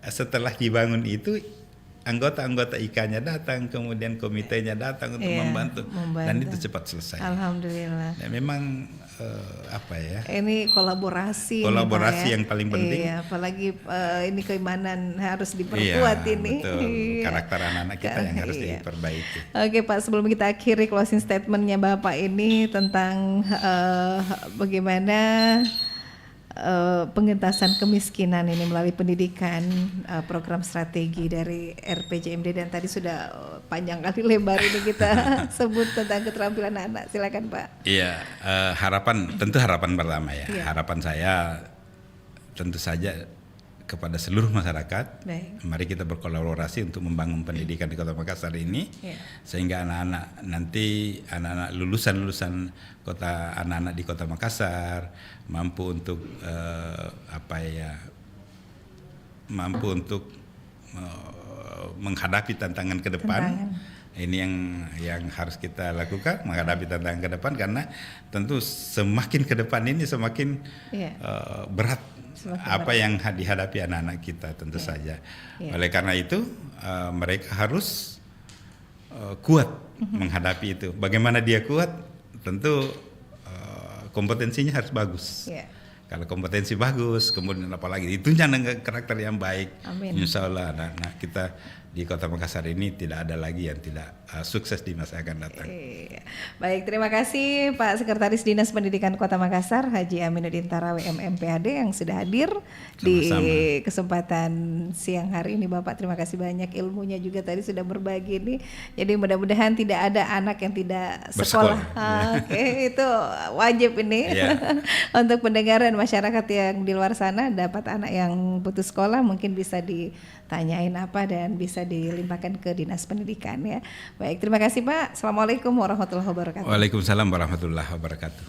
setelah dibangun itu anggota-anggota ikannya datang, kemudian komitenya datang untuk membantu, dan itu cepat selesai. Alhamdulillah. Dan memang ini kolaborasi yang paling penting. Apalagi ini keimanan harus diperkuat ini. Betul. Karakter anak-anak kita yang harus diperbaiki. Oke Pak, sebelum kita akhiri closing statementnya Bapak ini tentang bagaimana pengentasan kemiskinan ini melalui pendidikan, program strategi dari RPJMD, dan tadi sudah panjang kali lebar ini kita sebut tentang keterampilan anak. Silakan Pak. Iya, harapan pertama ya. Harapan saya tentu saja kepada seluruh masyarakat. Baik. Mari kita berkolaborasi untuk membangun pendidikan di Kota Makassar ini, sehingga anak-anak lulusan anak-anak di Kota Makassar mampu untuk menghadapi tantangan ke depan. Ini yang harus kita lakukan, menghadapi tantangan ke depan, karena tentu semakin ke depan ini semakin berat yang dihadapi anak-anak kita tentu saja. Oleh karena itu mereka harus kuat menghadapi itu. Bagaimana dia kuat? Tentu kompetensinya harus bagus. Kalau kompetensi bagus, kemudian apalagi ditunjang dengan karakter yang baik, insya Allah anak-anak kita di Kota Makassar ini tidak ada lagi yang tidak sukses di masa akan datang. Baik, terima kasih Pak Sekretaris Dinas Pendidikan Kota Makassar Haji Aminuddin Tarawe MMPhD yang sudah hadir di kesempatan siang hari ini. Bapak, terima kasih banyak, ilmunya juga tadi sudah berbagi ini. Jadi mudah-mudahan tidak ada anak yang tidak sekolah. Oke, itu wajib ini untuk pendengaran masyarakat yang di luar sana, dapat anak yang putus sekolah mungkin bisa ditanyain apa dan bisa dilimpahkan ke Dinas Pendidikan ya. Baik, terima kasih Pak. Assalamualaikum warahmatullahi wabarakatuh. Waalaikumsalam warahmatullahi wabarakatuh.